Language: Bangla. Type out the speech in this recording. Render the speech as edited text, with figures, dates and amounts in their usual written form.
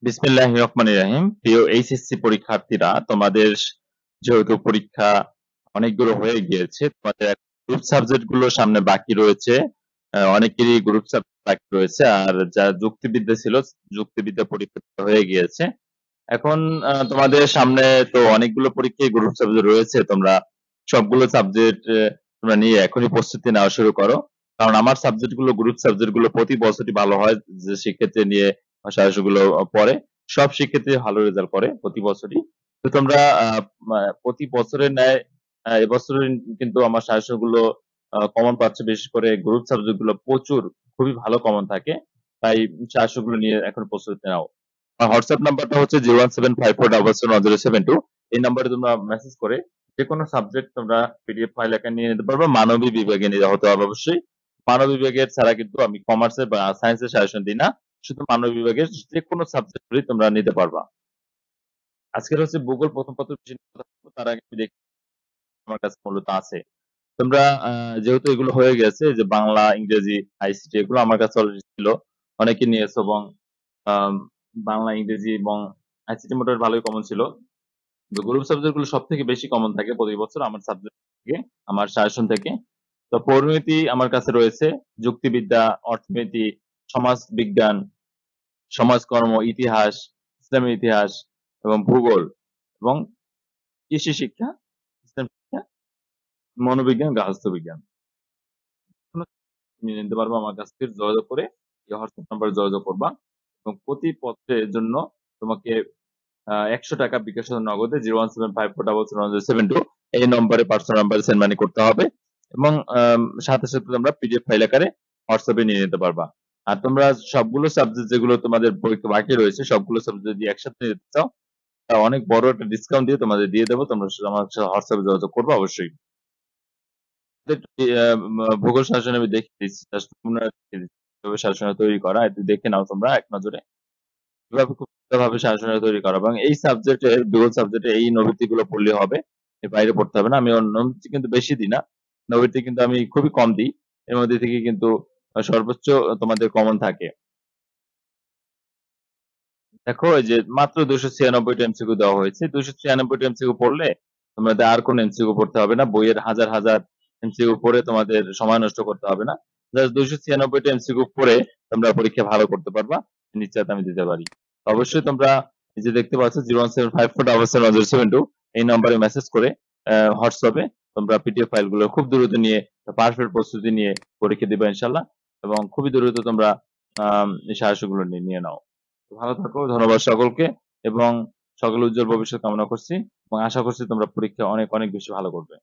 বিসমিল্লাহির রহমানির রহিম। প্রিয় এইচএসসি পরীক্ষার্থীরা, তোমাদের যেহেতু পরীক্ষা অনেকগুলো হয়ে গিয়েছে, তোমাদের গ্রুপ সাবজেক্ট গুলো সামনে বাকি রয়েছে। অনেকেরই গ্রুপ সাবজেক্ট বাকি রয়েছে, আর যা যুক্তিবিদ্যা ছিল, যুক্তিবিদ্যা পরীক্ষা হয়ে গিয়েছে। এখন তোমাদের সামনে তো অনেকগুলো পরীক্ষায় গ্রুপ সাবজেক্ট রয়েছে। তোমরা সবগুলো সাবজেক্ট তোমরা নিয়ে এখনই প্রস্তুতি নেওয়া শুরু করো, কারণ আমার সাবজেক্ট গুলো, গ্রুপ সাবজেক্ট গুলো প্রতি বছরই ভালো হয়। যে শিক্ষার্থী নিয়ে গুলো পড়ে, সব শিক্ষার্থী ভালো রেজাল্ট করে প্রতি বছরই। তো তোমরা প্রতি বছরের ন্যায় এবছর কিন্তু আমার সাজেশন গুলো কমন পাচ্ছে। বিশেষ করে গ্রুপ সাবজেক্ট গুলো প্রচুর, খুবই ভালো কমন থাকে। তাই সাজেশন গুলো নিয়ে এখন প্রস্তুতি নাও। আমার হোয়াটসঅ্যাপ নাম্বারটা হচ্ছে 01754771072। এই নাম্বারে তোমরা মেসেজ করে যে কোনো সাবজেক্ট তোমরা পিডিএফ ফাইল আকারে নিয়ে নিতে পারবে। মানবিক বিভাগে নিতে হতে হবে অবশ্যই। মানবিক বিভাগের ছাড়া কিন্তু আমি কমার্সের বা সায়েন্সের সাজেশন দিই না। শুধু মানবিক বিভাগের যে কোনো সাবজেক্ট তোমরা নিতে পারবা। আজকের হচ্ছে ভূগোল প্রথম পত্র বিষয় নিয়ে কথা বলবো। তার আগে আমি দেখি আমার কাছে মূলত আছে। তোমরা যেহেতু এগুলো হয়ে গেছে, যে বাংলা, ইংরেজি, আইসিটি এগুলো আমার কাছে অলরেডি ছিল, অনেকে নিয়েছো। এবং আম, বাংলা, ইংরেজি এবং আইসিটি মোটামুটি ভালোই কমন ছিল। গ্রুপ সাবজেক্ট গুলো সব থেকে বেশি কমন থাকে প্রতি বছর আমার সাবজেক্ট থেকে, আমার সাজেশন থেকে। তো পরিমিতি আমার কাছে রয়েছে, যুক্তিবিদ্যা, অর্থনীতি, সমাজ বিজ্ঞান, সমাজকর্ম, ইতিহাস, ইসলামী ইতিহাস এবং ভূগোল এবং কৃষি শিক্ষা, ইসলাম শিক্ষা, মনোবিজ্ঞান, গার্হস্থ্য বিজ্ঞান নিয়ে নিতে পারবো। আমার কাছ থেকে যোগাযোগ করে এই হোয়াটসঅ্যাপ নাম্বারে যোগাযোগ করবা। এবং প্রতি পত্রের জন্য তোমাকে 100 টাকা বিকাশ নগদে 01754771072 এই নম্বরে, পার্সোনাল নাম্বারে সেন্ড মানি করতে হবে। এবং সাথে সাথে তোমরা পিডিএফ ফাইল আকারে হোয়াটসঅ্যাপে নিয়ে নিতে পারবা। আর তোমরা সবগুলো সাবজেক্ট যেগুলো তোমাদের পরীক্ষা বাকি রয়েছে, সবগুলো সাবজেক্ট যদি একসাথে নিতে চাও, তা অনেক বড় একটা ডিসকাউন্ট দিয়ে তোমাদের দিয়ে দেবো। তোমরা আমার সাথে হোয়াটসঅ্যাপে যোগাযোগ করবে অবশ্যই। ভূগোল শাসন আমি দেখিয়ে দিচ্ছি, just তোমরা দেখিয়ে দিচ্ছি কিভাবে শাসন তৈরি করা, একটু দেখে নাও তোমরা এক নজরে। কিভাবে খুব সুন্দরভাবে শাসন তৈরি করা, এবং এই সাবজেক্টে, ভূগোল সাবজেক্টে এই নবীতি গুলো পড়লে হবে, এর বাইরে পড়তে হবে না। আমি নবীতি কিন্তু বেশি দিই না, নবীতি কিন্তু আমি খুবই কম দিই। এর মধ্যে থেকে কিন্তু সর্বোচ্চ তোমাদের কমন থাকে। দেখো, এই যে মাত্র 296টা এমসিকিউ দেওয়া হয়েছে, 296টা এমসিকিউ পড়লে তোমাদের আর কোন এমসিকিউ পড়তে হবে না। বইয়ের হাজার হাজার এমসিকিউ পড়ে তোমাদের সময় নষ্ট করতে হবে না। জাস্ট 296টা এমসিকিউ পড়ে তোমরা পরীক্ষা ভালো করতে পারবা, নিশ্চয়তা আমি দিতে পারি। অবশ্যই তোমরা এই যে দেখতে পাচ্ছ 01754771072 এই নম্বরে মেসেজ করে হোয়াটসঅ্যাপে তোমরা পিডিএফ ফাইলগুলো খুব দ্রুত নিয়ে, পারফেক্ট প্রস্তুতি নিয়ে পরীক্ষা দিবে ইনশাল্লাহ। এবং খুবই দ্রুত তোমরা এই সাহায্যগুলো নিয়ে নাও। ভালো থাকো, ধন্যবাদ সকলকে। এবং সকল উজ্জ্বল ভবিষ্যৎ কামনা করছি, এবং আশা করছি তোমরা পরীক্ষা অনেক অনেক বেশি ভালো করবে।